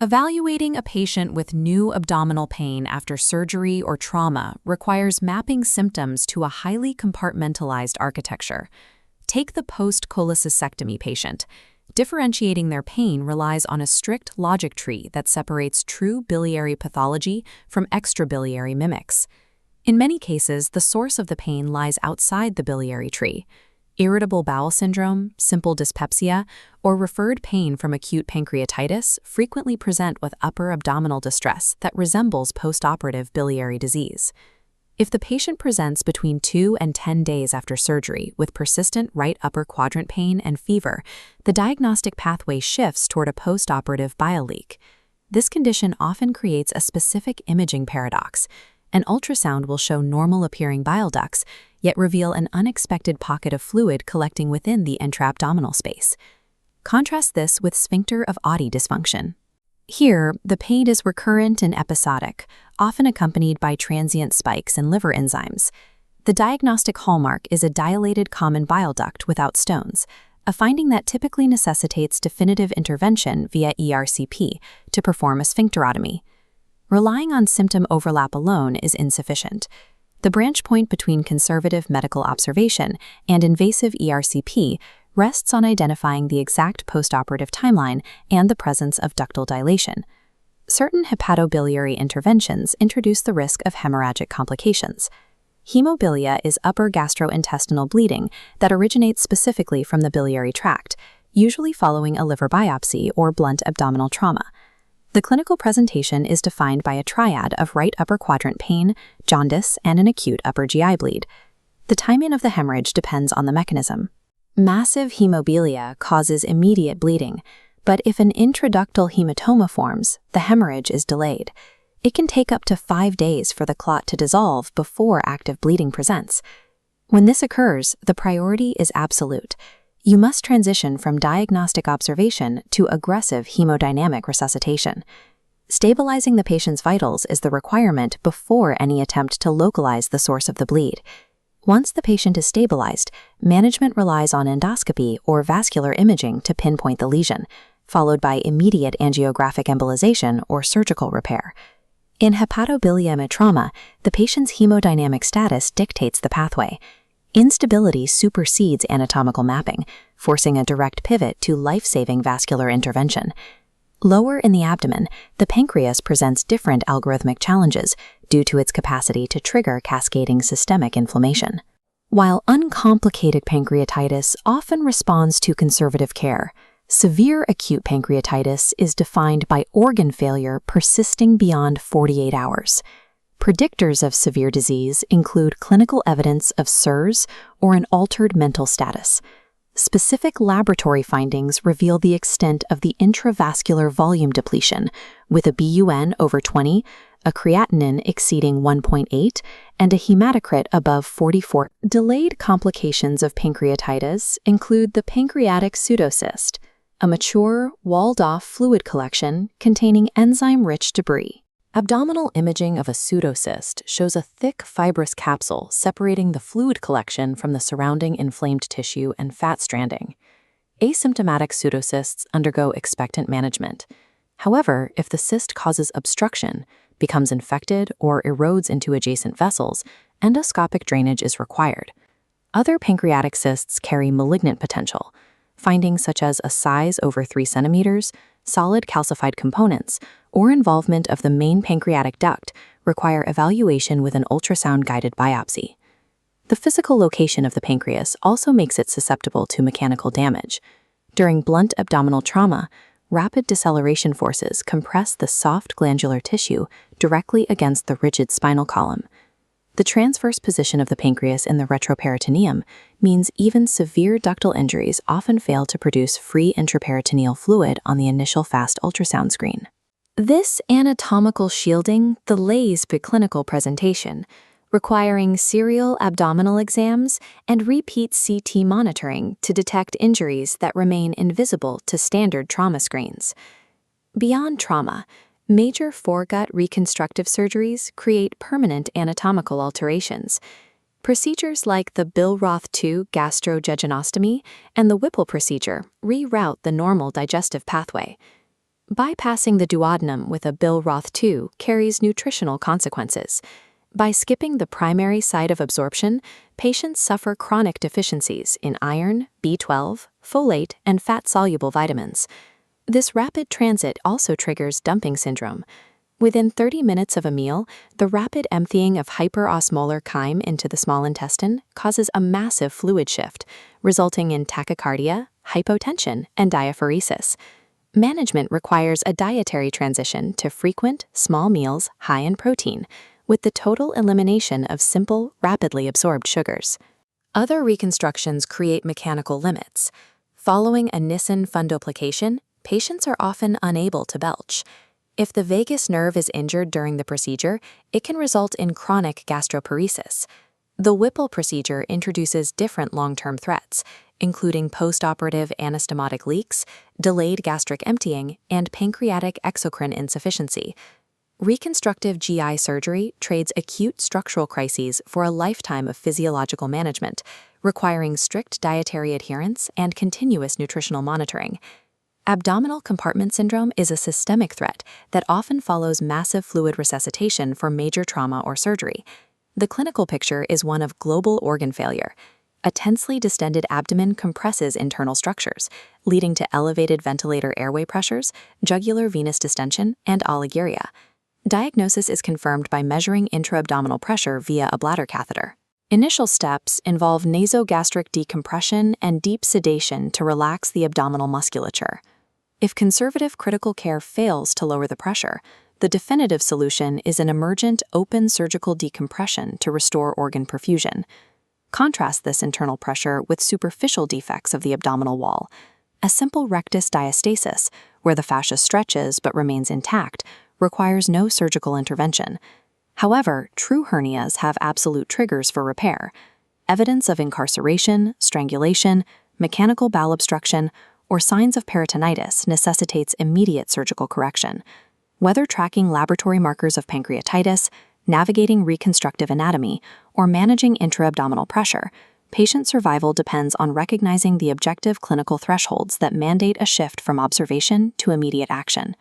Evaluating a patient with new abdominal pain after surgery or trauma requires mapping symptoms to a highly compartmentalized architecture. Take the post-cholecystectomy patient. Differentiating their pain relies on a strict logic tree that separates true biliary pathology from extrabiliary mimics. In many cases, the source of the pain lies outside the biliary tree. Irritable bowel syndrome, simple dyspepsia, or referred pain from acute pancreatitis frequently present with upper abdominal distress that resembles postoperative biliary disease. If the patient presents between 2 and 10 days after surgery with persistent right upper quadrant pain and fever, the diagnostic pathway shifts toward a postoperative bile leak. This condition often creates a specific imaging paradox. An ultrasound will show normal-appearing bile ducts, yet reveal an unexpected pocket of fluid collecting within the intra-abdominal space. Contrast this with sphincter of Oddi dysfunction. Here, the pain is recurrent and episodic, often accompanied by transient spikes in liver enzymes. The diagnostic hallmark is a dilated common bile duct without stones, a finding that typically necessitates definitive intervention via ERCP to perform a sphincterotomy. Relying on symptom overlap alone is insufficient. The branch point between conservative medical observation and invasive ERCP rests on identifying the exact postoperative timeline and the presence of ductal dilation. Certain hepatobiliary interventions introduce the risk of hemorrhagic complications. Hemobilia is upper gastrointestinal bleeding that originates specifically from the biliary tract, usually following a liver biopsy or blunt abdominal trauma. The clinical presentation is defined by a triad of right upper quadrant pain, jaundice, and an acute upper GI bleed. The timing of the hemorrhage depends on the mechanism. Massive hemobilia causes immediate bleeding, but if an intraductal hematoma forms, the hemorrhage is delayed. It can take up to 5 days for the clot to dissolve before active bleeding presents. When this occurs, the priority is absolute. You must transition from diagnostic observation to aggressive hemodynamic resuscitation. Stabilizing the patient's vitals is the requirement before any attempt to localize the source of the bleed. Once the patient is stabilized, management relies on endoscopy or vascular imaging to pinpoint the lesion, followed by immediate angiographic embolization or surgical repair. In hepatobiliary trauma, the patient's hemodynamic status dictates the pathway. Instability supersedes anatomical mapping, forcing a direct pivot to life-saving vascular intervention. Lower in the abdomen, the pancreas presents different algorithmic challenges due to its capacity to trigger cascading systemic inflammation. While uncomplicated pancreatitis often responds to conservative care, severe acute pancreatitis is defined by organ failure persisting beyond 48 hours. Predictors of severe disease include clinical evidence of SIRS or an altered mental status. Specific laboratory findings reveal the extent of the intravascular volume depletion, with a BUN over 20, a creatinine exceeding 1.8, and a hematocrit above 44. Delayed complications of pancreatitis include the pancreatic pseudocyst, a mature, walled-off fluid collection containing enzyme-rich debris. Abdominal imaging of a pseudocyst shows a thick, fibrous capsule separating the fluid collection from the surrounding inflamed tissue and fat stranding. Asymptomatic pseudocysts undergo expectant management. However, if the cyst causes obstruction, becomes infected, or erodes into adjacent vessels, endoscopic drainage is required. Other pancreatic cysts carry malignant potential. Findings such as a size over 3 centimeters, solid calcified components, or involvement of the main pancreatic duct require evaluation with an ultrasound-guided biopsy. The physical location of the pancreas also makes it susceptible to mechanical damage. During blunt abdominal trauma, rapid deceleration forces compress the soft glandular tissue directly against the rigid spinal column. The transverse position of the pancreas in the retroperitoneum means even severe ductal injuries often fail to produce free intraperitoneal fluid on the initial fast ultrasound screen. This anatomical shielding delays preclinical presentation, requiring serial abdominal exams and repeat CT monitoring to detect injuries that remain invisible to standard trauma screens. Beyond trauma, major foregut reconstructive surgeries create permanent anatomical alterations. Procedures like the Billroth II gastrojejunostomy and the Whipple procedure reroute the normal digestive pathway. Bypassing the duodenum with a Billroth 2 carries nutritional consequences. By skipping the primary site of absorption, patients suffer chronic deficiencies in iron, B12, folate, and fat-soluble vitamins. This rapid transit also triggers dumping syndrome. Within 30 minutes of a meal, the rapid emptying of hyperosmolar chyme into the small intestine causes a massive fluid shift, resulting in tachycardia, hypotension, and diaphoresis. Management requires a dietary transition to frequent, small meals high in protein, with the total elimination of simple, rapidly absorbed sugars. Other reconstructions create mechanical limits. Following a Nissen fundoplication, patients are often unable to belch. If the vagus nerve is injured during the procedure, it can result in chronic gastroparesis. The Whipple procedure introduces different long-term threats, including postoperative anastomotic leaks, delayed gastric emptying, and pancreatic exocrine insufficiency. Reconstructive GI surgery trades acute structural crises for a lifetime of physiological management, requiring strict dietary adherence and continuous nutritional monitoring. Abdominal compartment syndrome is a systemic threat that often follows massive fluid resuscitation for major trauma or surgery. The clinical picture is one of global organ failure. A tensely distended abdomen compresses internal structures, leading to elevated ventilator airway pressures, jugular venous distension, and oliguria. Diagnosis is confirmed by measuring intra-abdominal pressure via a bladder catheter. Initial steps involve nasogastric decompression and deep sedation to relax the abdominal musculature. If conservative critical care fails to lower the pressure, the definitive solution is an emergent open surgical decompression to restore organ perfusion. Contrast this internal pressure with superficial defects of the abdominal wall. A simple rectus diastasis, where the fascia stretches but remains intact, requires no surgical intervention. However, true hernias have absolute triggers for repair. Evidence of incarceration, strangulation, mechanical bowel obstruction, or signs of peritonitis necessitates immediate surgical correction. Whether tracking laboratory markers of pancreatitis, navigating reconstructive anatomy, or managing intra-abdominal pressure, patient survival depends on recognizing the objective clinical thresholds that mandate a shift from observation to immediate action.